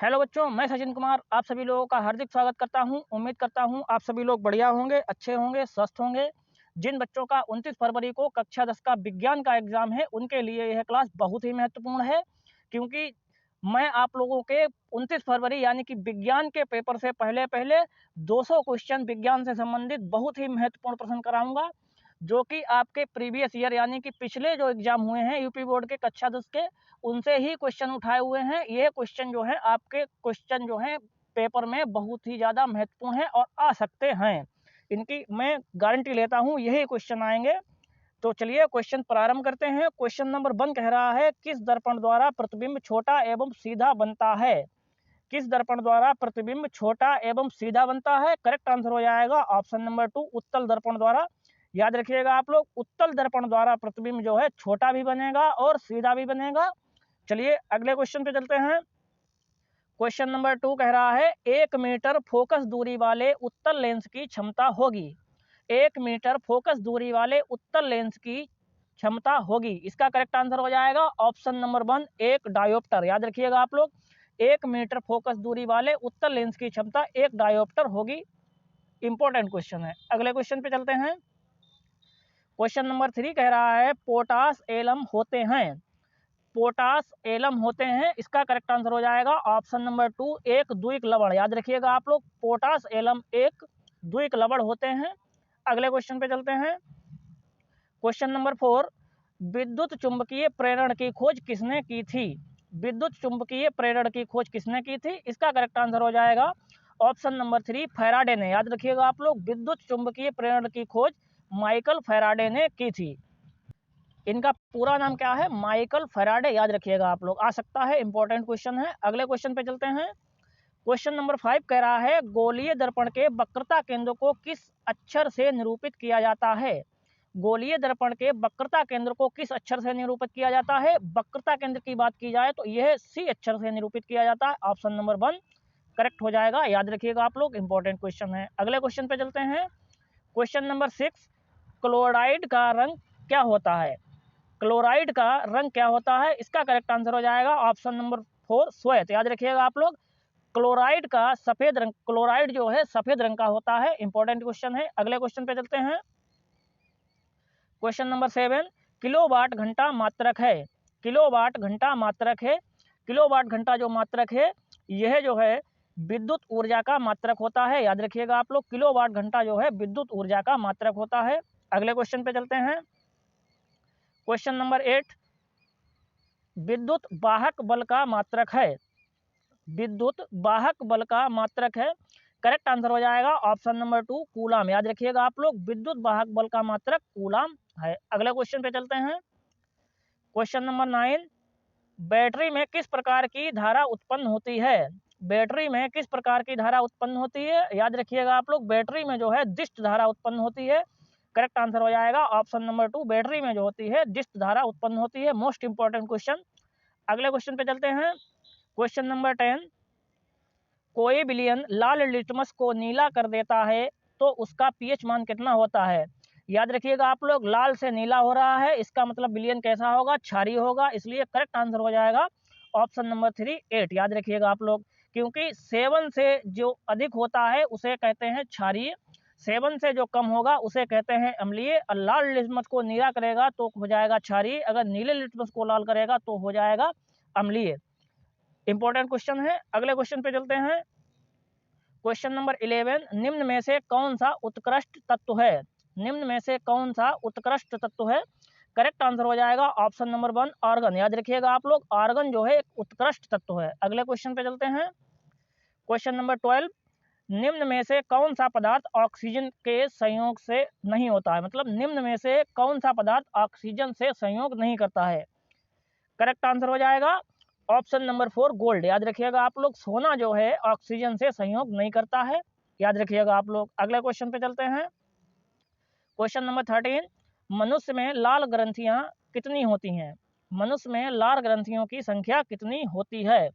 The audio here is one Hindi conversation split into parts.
हेलो बच्चों, मैं सचिन कुमार आप सभी लोगों का हार्दिक स्वागत करता हूं। उम्मीद करता हूं आप सभी लोग बढ़िया होंगे, अच्छे होंगे, स्वस्थ होंगे। जिन बच्चों का 29 फरवरी को कक्षा 10 का विज्ञान का एग्जाम है, उनके लिए यह क्लास बहुत ही महत्वपूर्ण है, क्योंकि मैं आप लोगों के 29 फरवरी यानी कि विज्ञान के पेपर से पहले पहले 200 क्वेश्चन विज्ञान से संबंधित बहुत ही महत्वपूर्ण प्रश्न कराऊंगा, जो कि आपके प्रीवियस ईयर यानी कि पिछले जो एग्जाम हुए हैं यूपी बोर्ड के कक्षा 10 के, उनसे ही क्वेश्चन उठाए हुए हैं। ये क्वेश्चन जो है आपके क्वेश्चन जो है पेपर में बहुत ही ज़्यादा महत्वपूर्ण है और आ सकते हैं। इनकी मैं गारंटी लेता हूँ यही क्वेश्चन आएंगे। तो चलिए क्वेश्चन प्रारंभ करते हैं। क्वेश्चन नंबर 1 कह रहा है, किस दर्पण द्वारा प्रतिबिंब छोटा एवं सीधा बनता है? किस दर्पण द्वारा प्रतिबिंब छोटा एवं सीधा बनता है? करेक्ट आंसर हो जाएगा ऑप्शन नंबर 2, उत्तल दर्पण द्वारा। याद रखिएगा आप लोग, उत्तल दर्पण द्वारा प्रतिबिंब जो है छोटा भी बनेगा और सीधा भी बनेगा। चलिए अगले क्वेश्चन पे चलते हैं। क्वेश्चन नंबर 2 कह रहा है, 1 मीटर फोकस दूरी वाले उत्तल लेंस की क्षमता होगी। 1 मीटर फोकस दूरी वाले उत्तल लेंस की क्षमता होगी। इसका करेक्ट आंसर हो जाएगा ऑप्शन नंबर 1, एक डायोप्टर। याद रखिएगा आप लोग, 1 मीटर फोकस दूरी वाले उत्तल लेंस की क्षमता एक डायोप्टर होगी। इंपॉर्टेंट क्वेश्चन है। अगले क्वेश्चन पे चलते हैं। क्वेश्चन नंबर 3 कह रहा है, पोटास एलम होते हैं। पोटास एलम होते हैं। इसका करेक्ट आंसर हो जाएगा ऑप्शन नंबर 2, एक द्विक लवण। याद रखिएगा आप लोग, पोटास एलम एक द्विक लवण होते हैं। अगले क्वेश्चन पे चलते हैं। क्वेश्चन नंबर 4, विद्युत चुंबकीय प्रेरण की खोज किसने की थी? विद्युत चुंबकीय प्रेरण की खोज किसने की थी? इसका करेक्ट आंसर हो जाएगा ऑप्शन नंबर 3, फैराडे ने। याद रखिएगा आप लोग, विद्युत चुंबकीय प्रेरण की खोज माइकल फैराडे ने की थी। इनका पूरा नाम क्या है? Michael Faraday. याद रखिएगा आप लोग, आ सकता है, इंपॉर्टेंट क्वेश्चन है। अगले क्वेश्चन पे चलते हैं। क्वेश्चन नंबर 5 कह रहा है, गोलीय दर्पण के वक्रता केंद्र को किस अक्षर से निरूपित किया जाता है? गोलीय दर्पण के वक्रता केंद्र को किस अक्षर से निरूपित किया जाता है? वक्रता केंद्र की बात की जाए तो यह सी अक्षर से निरूपित किया जाता है। ऑप्शन नंबर 1 करेक्ट हो जाएगा। याद रखिएगा आप लोग, इंपॉर्टेंट क्वेश्चन है। अगले क्वेश्चन पे चलते हैं। क्वेश्चन नंबर 6, क्लोराइड का रंग क्या होता है? क्लोराइड का रंग क्या होता है? इसका करेक्ट आंसर हो जाएगा ऑप्शन नंबर 4, श्वेत। याद रखिएगा आप लोग, क्लोराइड का सफेद रंग, क्लोराइड जो है सफेद रंग का होता है। इंपॉर्टेंट क्वेश्चन है। अगले क्वेश्चन पे चलते हैं। क्वेश्चन नंबर 7, किलोवाट घंटा मात्रक है। किलोवाट घंटा मात्रक है। किलोवाट घंटा जो मात्रक है, यह जो है विद्युत ऊर्जा का मात्रक होता है। याद रखिएगा आप लोग, किलोवाट घंटा जो है विद्युत ऊर्जा का मात्रक होता है। अगले क्वेश्चन पे चलते हैं। क्वेश्चन नंबर 8, विद्युत वाहक बल का मात्रक है। विद्युत वाहक बल का मात्रक है। करेक्ट आंसर हो जाएगा ऑप्शन नंबर 2, कूलाम। याद रखिएगा आप लोग, विद्युत वाहक बल का मात्रक कूलाम है। अगले क्वेश्चन पे चलते हैं। क्वेश्चन नंबर 9, बैटरी में किस प्रकार की धारा उत्पन्न होती है? बैटरी में किस प्रकार की धारा उत्पन्न होती है? याद रखिएगा आप लोग, बैटरी में जो है दिष्ट धारा उत्पन्न होती है। करेक्ट आंसर हो जाएगा ऑप्शन नंबर 2, बैटरी में जो होती है दिष्ट धारा उत्पन्न होती है। Most important question. अगले क्वेश्चन पे चलते हैं। क्वेश्चन नंबर 10, कोई विलयन लाल लिटमस को नीला कर देता है तो उसका पीएच मान कितना होता है? याद रखिएगा आप लोग, लाल से नीला हो रहा है, इसका मतलब विलयन कैसा होगा? क्षारीय होगा। इसलिए करेक्ट आंसर हो जाएगा ऑप्शन नंबर 3, 8। याद रखिएगा आप लोग, क्योंकि 7 से जो अधिक होता है उसे कहते हैं क्षारीय, 7 से जो कम होगा उसे कहते हैं अम्लीय। और लाल लिटमस को नीला करेगा तो हो जाएगा क्षारीय, अगर नीले लिटमस को लाल करेगा तो हो जाएगा अम्लीय। इंपॉर्टेंट क्वेश्चन है। अगले क्वेश्चन पे चलते हैं। क्वेश्चन नंबर 11, निम्न में से कौन सा उत्कृष्ट तत्व है? निम्न में से कौन सा उत्कृष्ट तत्व है? करेक्ट आंसर हो जाएगा ऑप्शन नंबर 1, आर्गन। याद रखिएगा आप लोग, आर्गन जो है एक उत्कृष्ट तत्व है। अगले क्वेश्चन पे चलते हैं। क्वेश्चन नंबर 12, निम्न में से कौन सा पदार्थ ऑक्सीजन के संयोग से नहीं होता है? मतलब निम्न में से कौन सा पदार्थ ऑक्सीजन से संयोग नहीं करता है? करेक्ट आंसर हो जाएगा ऑप्शन नंबर 4, गोल्ड। याद रखिएगा आप लोग, सोना जो है ऑक्सीजन से संयोग नहीं करता है। याद रखिएगा आप लोग। अगले क्वेश्चन पे चलते हैं। क्वेश्चन नंबर 13, मनुष्य में लाल ग्रंथियां कितनी होती हैं? मनुष्य में लाल ग्रंथियों की संख्या कितनी होती है?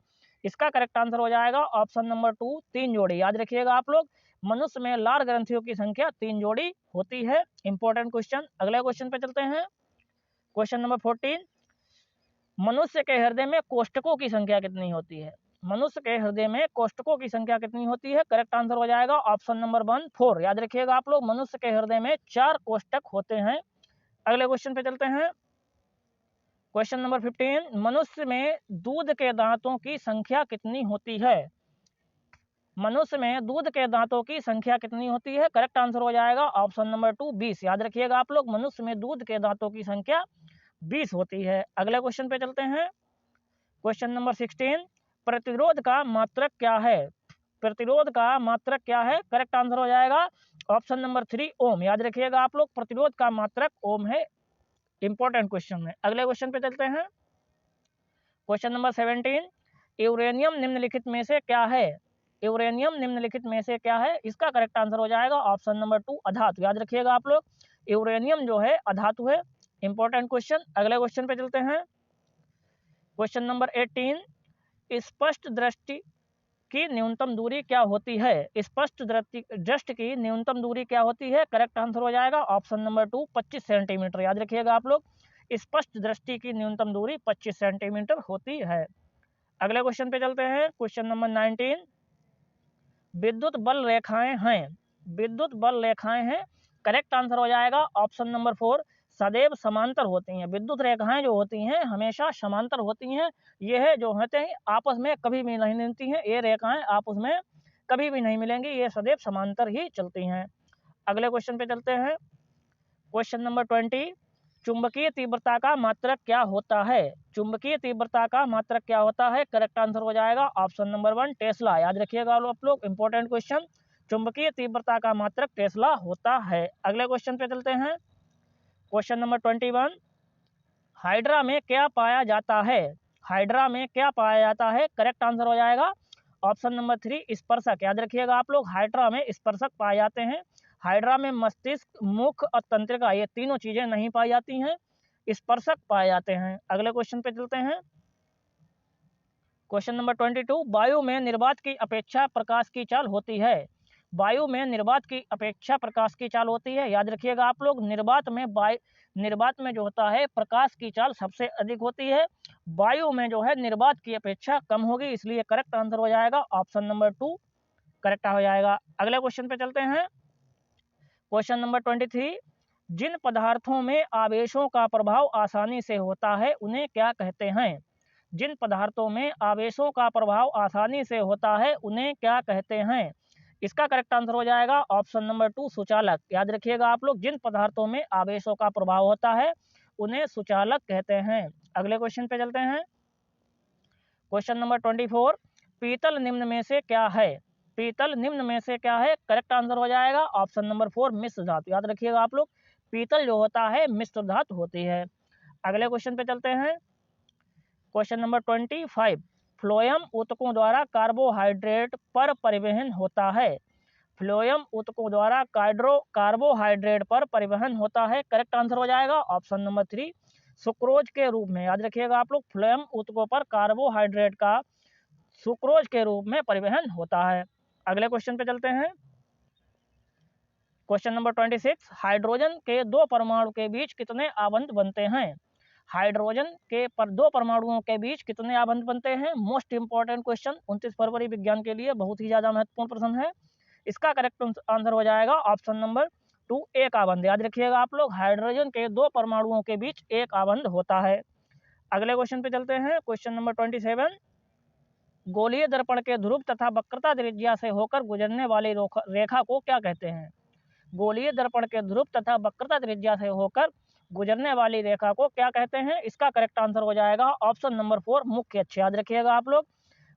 इसका करेक्ट आंसर हो जाएगा ऑप्शन नंबर 2, 3 जोड़ी। याद रखिएगा आप लोग, मनुष्य में लाल ग्रंथियों की संख्या 3 जोड़ी होती है। Important question. अगले क्वेश्चन पे चलते हैं। क्वेश्चन नंबर 14, मनुष्य के हृदय में कोष्ठकों की संख्या कितनी होती है? मनुष्य के हृदय में कोष्ठकों की संख्या कितनी होती है? करेक्ट आंसर हो जाएगा ऑप्शन नंबर 1 4। याद रखिएगा आप लोग, मनुष्य के हृदय में 4 कोष्ठक होते हैं। अगले क्वेश्चन पे चलते हैं। क्वेश्चन नंबर 15, मनुष्य में दूध के दांतों की संख्या कितनी होती है? मनुष्य में दूध के दांतों की संख्या कितनी होती है? करेक्ट आंसर हो जाएगा ऑप्शन नंबर 2 20। याद रखिएगा आप लोग, मनुष्य में दूध के दांतों की संख्या 20 होती है। अगले क्वेश्चन पे चलते हैं। क्वेश्चन नंबर 16, प्रतिरोध का मात्रक क्या है? प्रतिरोध का मात्रक क्या है? करेक्ट आंसर हो जाएगा ऑप्शन नंबर 3 ओम। याद रखिएगा आप लोग, प्रतिरोध का मात्रक ओम है। इंपॉर्टेंट क्वेश्चन है। अगले क्वेश्चन पे चलते हैं। क्वेश्चन नंबर 17, यूरेनियम निम्नलिखित में से क्या है? यूरेनियम निम्नलिखित में से क्या है? इसका करेक्ट आंसर हो जाएगा ऑप्शन नंबर 2 अधातु। याद रखिएगा आप लोग, यूरेनियम जो है अधातु है। Important question. अगले क्वेश्चन पे चलते हैं। क्वेश्चन नंबर 18, स्पष्ट दृष्टि की न्यूनतम दूरी क्या होती है? स्पष्ट दृष्टि की न्यूनतम दूरी क्या होती है? करेक्ट आंसर हो जाएगा ऑप्शन नंबर 2 25 सेंटीमीटर। याद रखिएगा आप लोग, स्पष्ट दृष्टि की न्यूनतम दूरी 25 सेंटीमीटर होती है। अगले क्वेश्चन पे चलते हैं। क्वेश्चन नंबर 19, विद्युत बल रेखाएं हैं। विद्युत बल रेखाएं हैं, करेक्ट आंसर हो जाएगा ऑप्शन नंबर 4 सदैव समांतर होती हैं। विद्युत रेखाएं जो होती हैं हमेशा समांतर होती हैं। ये जो होते हैं आपस में कभी भी नहीं मिलती हैं। ये रेखाएं आपस में कभी भी नहीं मिलेंगी, ये सदैव समांतर ही चलती हैं। अगले क्वेश्चन पे चलते हैं। क्वेश्चन नंबर 20, चुंबकीय तीव्रता का मात्रक क्या होता है? चुंबकीय तीव्रता का मात्रक क्या होता है? करेक्ट आंसर हो जाएगा ऑप्शन नंबर 1 टेस्ला। याद रखिएगा आप लोग, इंपॉर्टेंट क्वेश्चन, चुंबकीय तीव्रता का मात्रक टेस्ला होता है। अगले क्वेश्चन पे चलते हैं। क्वेश्चन नंबर 21, हाइड्रा में क्या पाया जाता है? हाइड्रा में क्या पाया जाता है? करेक्ट आंसर हो जाएगा ऑप्शन नंबर 3 स्पर्शक। याद रखिएगा आप लोग, हाइड्रा में स्पर्शक पाए जाते हैं। हाइड्रा में मस्तिष्क, मुख और तंत्रिका ये तीनों चीजें नहीं पाई जाती हैं, स्पर्शक पाए जाते हैं। अगले क्वेश्चन पे चलते हैं। क्वेश्चन नंबर 22, वायु में निर्वात की अपेक्षा प्रकाश की चाल होती है। वायु में निर्वात की अपेक्षा प्रकाश की चाल होती है। याद रखिएगा आप लोग, निर्वात में जो होता है प्रकाश की चाल सबसे अधिक होती है, वायु में जो है निर्वात की अपेक्षा कम होगी, इसलिए करेक्ट आंसर हो जाएगा ऑप्शन नंबर 2 करेक्ट हो जाएगा। अगले क्वेश्चन पे चलते हैं। क्वेश्चन नंबर 23, जिन पदार्थों में आवेशों का प्रभाव आसानी से होता है उन्हें क्या कहते हैं? जिन पदार्थों में आवेशों का प्रभाव आसानी से होता है उन्हें क्या कहते हैं? इसका करेक्ट आंसर हो जाएगा ऑप्शन नंबर 2 सुचालक। याद रखिएगा आप लोग, जिन पदार्थों में आवेशों का प्रभाव होता है उन्हें सुचालक कहते हैं। अगले क्वेश्चन पे चलते हैं। क्वेश्चन नंबर 24, पीतल निम्न में से क्या है? पीतल निम्न में से क्या है? करेक्ट आंसर हो जाएगा ऑप्शन नंबर 4 मिश्र धातु। याद रखिएगा आप लोग, पीतल जो होता है मिश्र धातु होती है। अगले क्वेश्चन पे चलते हैं। क्वेश्चन नंबर 25, फ्लोएम ऊतकों द्वारा कार्बोहाइड्रेट पर परिवहन होता है। फ्लोएम ऊतकों द्वारा कार्बोहाइड्रेट पर परिवहन होता है। करेक्ट आंसर हो जाएगा ऑप्शन नंबर 3 सुक्रोज के रूप में। याद रखिएगा आप लोग, फ्लोएम ऊतकों पर कार्बोहाइड्रेट का सुक्रोज के रूप में परिवहन होता है। अगले क्वेश्चन पे चलते हैं। क्वेश्चन नंबर 26, हाइड्रोजन के दो परमाणु के बीच कितने आबंध बनते हैं? हाइड्रोजन के दो परमाणुओं के बीच कितने आबंध बनते हैं? मोस्ट इंपॉर्टेंट क्वेश्चन, 29 फरवरी विज्ञान के लिए बहुत ही ज्यादा महत्वपूर्ण प्रश्न है। इसका करेक्ट आंसर हो जाएगा ऑप्शन नंबर 2 एक आबंध। याद रखिएगा आप लोग, हाइड्रोजन के दो परमाणुओं के बीच एक आबंध होता है। अगले क्वेश्चन पे चलते हैं। क्वेश्चन नंबर 27, गोलीय दर्पण के ध्रुव तथा वक्रता त्रिज्या से होकर गुजरने वाली रेखा को क्या कहते हैं? गोलीय दर्पण के ध्रुव तथा वक्रता त्रिज्या से होकर गुजरने वाली रेखा को क्या कहते हैं? इसका करेक्ट आंसर हो जाएगा ऑप्शन नंबर 4 मुख्य अक्ष। याद रखिएगा आप लोग,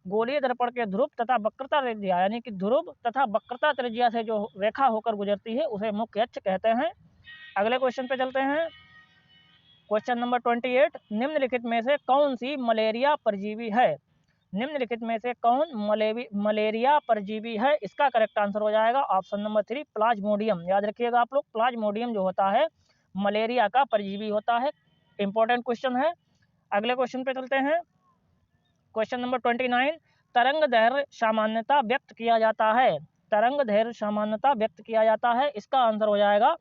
गोलीय दर्पण के ध्रुव तथा वक्रता त्रिज्या यानी कि ध्रुव तथा वक्रता त्रिज्या से जो रेखा होकर गुजरती है उसे मुख्य अक्ष कहते हैं। अगले क्वेश्चन पे चलते हैं। क्वेश्चन नंबर 28, निम्नलिखित में से कौन सी मलेरिया परजीवी है? निम्नलिखित में से कौन मलेरिया परजीवी है? इसका करेक्ट आंसर हो जाएगा ऑप्शन नंबर 3 प्लाज्मोडियम। याद रखिएगा आप लोग, प्लाज्मोडियम जो होता है मलेरिया का परजीवी होता है। इंपॉर्टेंट क्वेश्चन है। अगले क्वेश्चन पे चलते हैं। क्वेश्चन नंबर 29, तरंग दैर्घ्य सामान्यता व्यक्त किया जाता है। तरंग दैर्घ्य सामान्यता व्यक्त किया जाता है। इसका आंसर हो जाएगा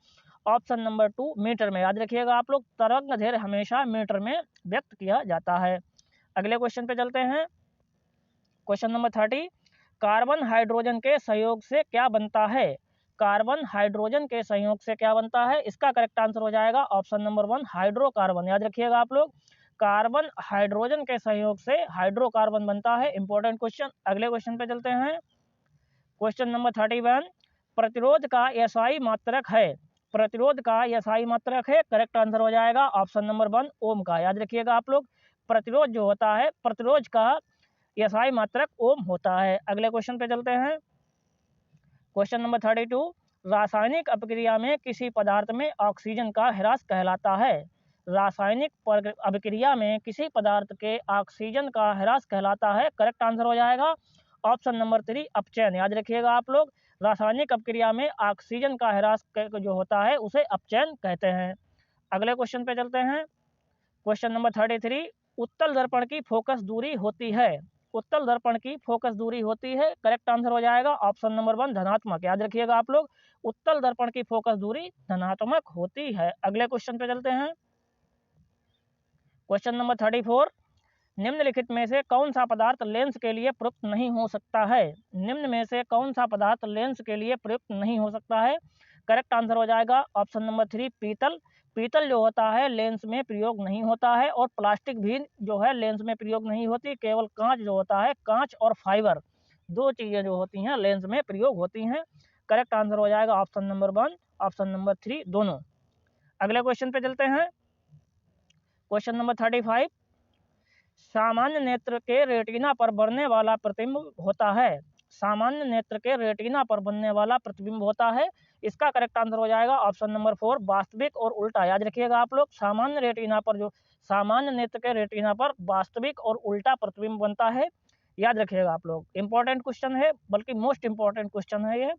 ऑप्शन नंबर 2 मीटर में। याद रखिएगा आप लोग, तरंग दैर्घ्य हमेशा मीटर में व्यक्त किया जाता है। अगले क्वेश्चन पे चलते हैं। क्वेश्चन नंबर 30, कार्बन हाइड्रोजन के सहयोग से क्या बनता है? कार्बन हाइड्रोजन के संयोग से क्या बनता है? इसका करेक्ट आंसर हो जाएगा ऑप्शन नंबर 1 हाइड्रोकार्बन। याद रखिएगा आप लोग, कार्बन हाइड्रोजन के संयोग से हाइड्रोकार्बन बनता है। Important question. अगले क्वेश्चन पे चलते हैं। क्वेश्चन नंबर 31, प्रतिरोध का एसआई मात्रक है? प्रतिरोध का एसआई मात्रक है, करेक्ट आंसर हो जाएगा ऑप्शन नंबर 1 ओम का। याद रखिएगा आप लोग, प्रतिरोध जो होता है, प्रतिरोध का एसआई मात्रक ओम होता है। अगले क्वेश्चन पे चलते हैं। क्वेश्चन नंबर 32, रासायनिक अभिक्रिया में किसी पदार्थ में ऑक्सीजन का ह्रास कहलाता है? रासायनिक अभिक्रिया में किसी पदार्थ के ऑक्सीजन का ह्रास कहलाता है। करेक्ट आंसर हो जाएगा ऑप्शन नंबर 3 अपचयन। याद रखिएगा आप लोग, रासायनिक अभिक्रिया में ऑक्सीजन का ह्रास जो होता है उसे अपचयन कहते हैं। अगले क्वेश्चन पे चलते हैं। क्वेश्चन नंबर 33, उत्तल दर्पण की फोकस दूरी होती है? उत्तल दर्पण की फोकस दूरी होती है, करेक्ट आंसर हो जाएगा ऑप्शन नंबर 1 धनात्मक। याद रखिएगा आप लोग, उत्तल दर्पण की फोकस दूरी धनात्मक होती है। अगले क्वेश्चन पे चलते हैं। क्वेश्चन नंबर 34, निम्नलिखित में से कौन सा पदार्थ लेंस के लिए प्रयुक्त नहीं हो सकता है? निम्न में से कौन सा पदार्थ लेंस के लिए प्रयुक्त नहीं हो सकता है? करेक्ट आंसर हो जाएगा ऑप्शन नंबर 3 पीतल। पीतल जो होता है लेंस में प्रयोग नहीं होता है, और प्लास्टिक भी जो है लेंस में प्रयोग नहीं होती। केवल कांच जो होता है, कांच और फाइबर, दो चीजें जो होती हैं लेंस में प्रयोग होती हैं। करेक्ट आंसर हो जाएगा ऑप्शन नंबर 1, ऑप्शन नंबर 3 दोनों। अगले क्वेश्चन पे चलते हैं। क्वेश्चन नंबर 35, सामान्य नेत्र के रेटिना पर बनने वाला प्रतिबिंब होता है? सामान्य नेत्र के रेटिना पर बनने वाला प्रतिबिंब होता है, इसका करेक्ट आंसर हो जाएगा ऑप्शन नंबर 4 वास्तविक और उल्टा। याद रखिएगा आप लोग, सामान्य रेटिना पर जो सामान्य नेत्र के रेटिना पर वास्तविक और उल्टा प्रतिबिंब बनता है। याद रखिएगा आप लोग, इंपॉर्टेंट क्वेश्चन है, बल्कि मोस्ट इंपॉर्टेंट क्वेश्चन है ये।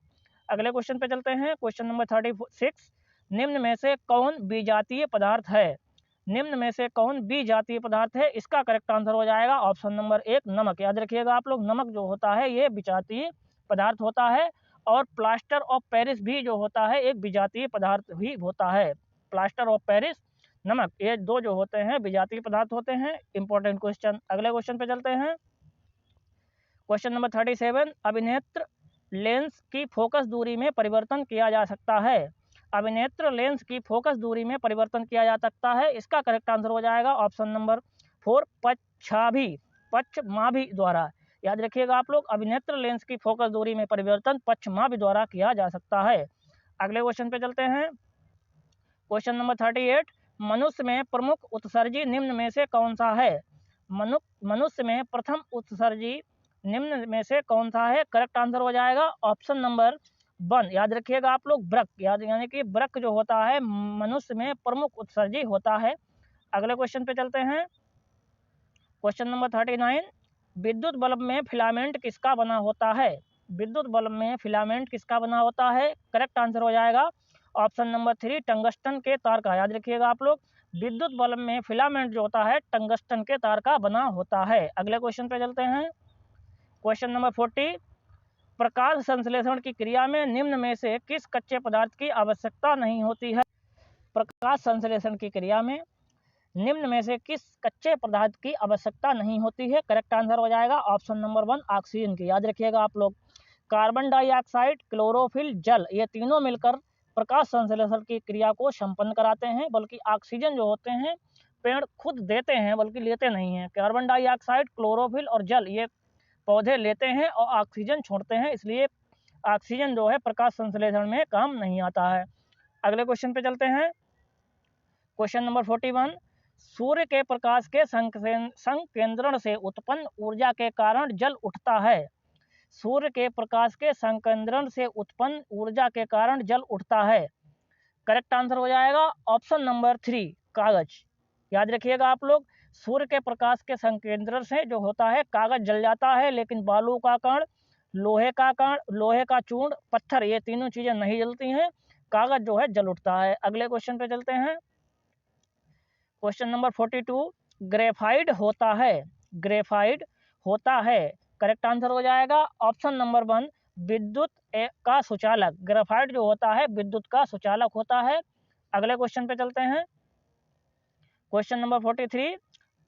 अगले क्वेश्चन पे चलते हैं। क्वेश्चन नंबर 36, निम्न में से कौन विजातीय पदार्थ है? निम्न में से कौन विजातीय पदार्थ है? इसका करेक्ट आंसर हो जाएगा ऑप्शन नंबर 1 नमक। याद रखिएगा आप लोग, नमक जो होता है ये विजातीय पदार्थ होता है, और प्लास्टर ऑफ पेरिस भी जो होता है एक विजातीय पदार्थ भी होता है। प्लास्टर ऑफ पेरिस, नमक, ये दो जो होते हैं विजातीय पदार्थ होते हैं। Important question. अगले क्वेश्चन पे चलते हैं। क्वेश्चन नंबर 37, अभिनेत्र लेंस की फोकस दूरी में परिवर्तन किया जा सकता है? अभिनेत्र लेंस की फोकस दूरी में परिवर्तन किया जा सकता है, इसका करेक्ट आंसर हो जाएगा ऑप्शन नंबर 4 पक्षमाभि द्वारा। याद रखिएगा आप लोग, अभिनेत्र लेंस की फोकस दूरी में परिवर्तन पक्षमाभि द्वारा किया जा सकता है। अगले क्वेश्चन पे चलते हैं। क्वेश्चन नंबर 38, मनुष्य में प्रमुख उत्सर्जी निम्न में से कौन सा है? मनुष्य में प्रथम उत्सर्जी निम्न में से कौन सा है? करेक्ट आंसर हो जाएगा ऑप्शन नंबर 1। याद रखिएगा आप लोग, वृक्क। यानी कि वृक्क जो होता है मनुष्य में प्रमुख उत्सर्जी होता है। अगले क्वेश्चन पे चलते हैं। क्वेश्चन नंबर 39, विद्युत बल्ब में फिलामेंट किसका बना होता है? विद्युत बल्ब में फिलामेंट किसका बना होता है? करेक्ट आंसर हो जाएगा ऑप्शन नंबर 3 टंगस्टन के तार का। याद रखिएगा आप लोग, विद्युत बल्ब में फिलामेंट जो होता है टंगस्टन के तार का बना होता है। अगले क्वेश्चन पे चलते हैं। क्वेश्चन नंबर 40, प्रकाश संश्लेषण की क्रिया में निम्न में से किस कच्चे पदार्थ की आवश्यकता नहीं होती है? प्रकाश संश्लेषण की क्रिया में निम्न में से किस कच्चे पदार्थ की आवश्यकता नहीं होती है? करेक्ट आंसर हो जाएगा ऑप्शन नंबर 1 ऑक्सीजन की। याद रखिएगा आप लोग, कार्बन डाइऑक्साइड, क्लोरोफिल, जल, ये तीनों मिलकर प्रकाश संश्लेषण की क्रिया को संपन्न कराते हैं, बल्कि ऑक्सीजन जो होते हैं पेड़ खुद देते हैं बल्कि लेते नहीं हैं। कार्बन डाइऑक्साइड, क्लोरोफिल और जल ये पौधे लेते हैं और ऑक्सीजन छोड़ते हैं, इसलिए ऑक्सीजन जो है प्रकाश संश्लेषण में काम नहीं आता है। अगले क्वेश्चन पे चलते हैं। क्वेश्चन नंबर 41, सूर्य के प्रकाश के संकेंद्रण से उत्पन्न ऊर्जा के कारण जल उठता है। सूर्य के प्रकाश के संकेंद्रण से उत्पन्न ऊर्जा के कारण जल उठता है। करेक्ट आंसर हो जाएगा ऑप्शन नंबर 3 कागज। याद रखिएगा आप लोग, सूर्य के प्रकाश के संकेंद्रण से जो होता है कागज जल जाता है, लेकिन बालू का कण, लोहे का चूर्ण, पत्थर, ये तीनों चीजें नहीं जलती हैं, कागज जो है जल उठता है। अगले क्वेश्चन पे चलते हैं। क्वेश्चन नंबर 42, ग्रेफाइट होता है। ग्रेफाइट होता है, करेक्ट आंसर हो जाएगा ऑप्शन नंबर 1 विद्युत का सुचालक। ग्रेफाइट जो होता है विद्युत का सुचालक होता है। अगले क्वेश्चन पे चलते हैं। क्वेश्चन नंबर 43,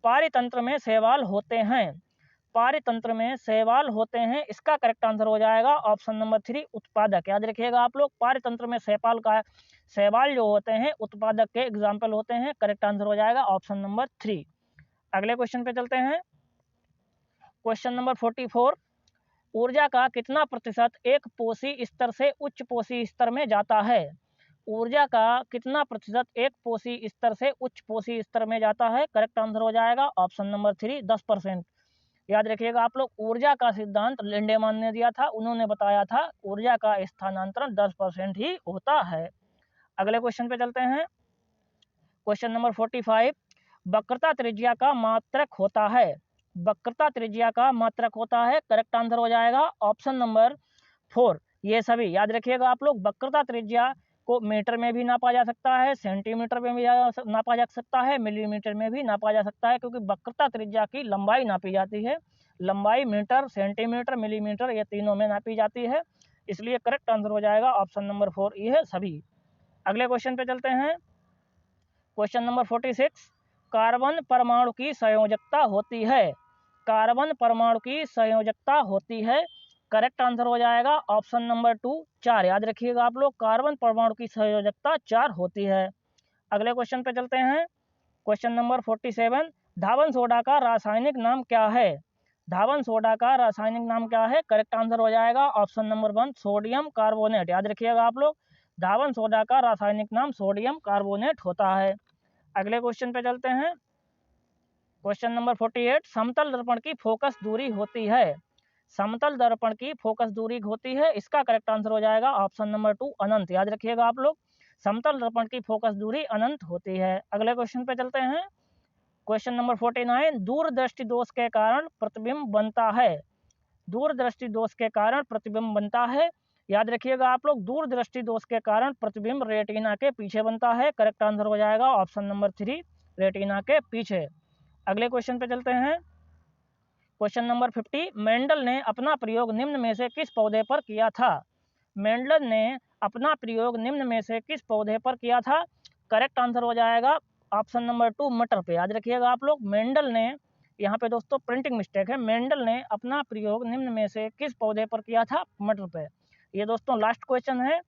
पारितंत्र में शैवाल होते हैं। पारतंत्र में शैवाल होते हैं, इसका करेक्ट आंसर हो जाएगा ऑप्शन नंबर 3 उत्पादक। याद रखिएगा आप लोग, पारतंत्र में शैवाल जो होते हैं उत्पादक के एग्जाम्पल होते हैं। करेक्ट आंसर हो जाएगा ऑप्शन नंबर 3। अगले क्वेश्चन पे चलते हैं। क्वेश्चन नंबर 44, ऊर्जा का कितना प्रतिशत एक पोषी स्तर से उच्च पोषी स्तर में जाता है? ऊर्जा का कितना प्रतिशत एक पोषी स्तर से उच्च पोषी स्तर में जाता है? करेक्ट आंसर हो जाएगा ऑप्शन नंबर 3 10%। याद रखिएगा आप लोग, ऊर्जा का सिद्धांत लिंडेमान ने दिया था, उन्होंने बताया था ऊर्जा का स्थानांतरण 10% ही होता है। अगले क्वेश्चन पे चलते हैं। क्वेश्चन नंबर 45, वक्रता त्रिज्या का मात्रक होता है? वक्रता त्रिज्या का मात्रक होता है। करेक्ट आंसर हो जाएगा ऑप्शन नंबर 4 ये सभी। याद रखिएगा आप लोग, वक्रता त्रिज्या को मीटर में भी नापा जा सकता है, सेंटीमीटर में भी नापा जा सकता है, मिलीमीटर में भी नापा जा सकता है, क्योंकि वक्रता त्रिज्या की लंबाई नापी जाती है। लंबाई मीटर, सेंटीमीटर, मिलीमीटर ये तीनों में नापी जाती है, इसलिए करेक्ट आंसर हो जाएगा ऑप्शन नंबर 4 ये है सभी। अगले क्वेश्चन पे चलते हैं। क्वेश्चन नंबर 46, कार्बन परमाणु की संयोजकता होती है? कार्बन परमाणु की संयोजकता होती है। करेक्ट आंसर हो जाएगा ऑप्शन नंबर 2 4। याद रखिएगा आप लोग, कार्बन परमाणु की संयोजकता 4 होती है। अगले क्वेश्चन पे चलते हैं। क्वेश्चन नंबर 47, धावन सोडा का रासायनिक नाम क्या है? धावन सोडा का रासायनिक नाम क्या है? करेक्ट आंसर हो जाएगा ऑप्शन नंबर 1 सोडियम कार्बोनेट। याद रखिएगा आप लोग, धावन सोडा का रासायनिक नाम सोडियम कार्बोनेट होता है। अगले क्वेश्चन पे चलते हैं। क्वेश्चन नंबर 48, समतल दर्पण की फोकस दूरी होती है? समतल दर्पण की फोकस दूरी होती है, इसका करेक्ट आंसर हो जाएगा ऑप्शन नंबर 2 अनंत। याद रखिएगा आप लोग, समतल दर्पण की फोकस दूरी अनंत होती है। अगले क्वेश्चन पे चलते हैं। क्वेश्चन नंबर 49, दूरदृष्टि दोष के कारण प्रतिबिंब बनता है? दूरदृष्टि दोष के कारण प्रतिबिंब बनता है। याद रखिएगा आप लोग, दूरदृष्टि दोष के कारण प्रतिबिंब रेटिना के पीछे बनता है। करेक्ट आंसर हो जाएगा ऑप्शन नंबर 3 रेटिना के पीछे। अगले क्वेश्चन पे चलते हैं। क्वेश्चन नंबर 50, मेंडल ने अपना प्रयोग निम्न में से किस पौधे पर किया था? मेंडल ने अपना प्रयोग निम्न में से किस पौधे पर किया था? करेक्ट आंसर हो जाएगा ऑप्शन नंबर 2 मटर पे। याद रखिएगा आप लोग, मेंडल ने, यहाँ पे दोस्तों प्रिंटिंग मिस्टेक है, मेंडल ने अपना प्रयोग निम्न में से किस पौधे पर किया था? मटर पे। ये दोस्तों लास्ट क्वेश्चन है।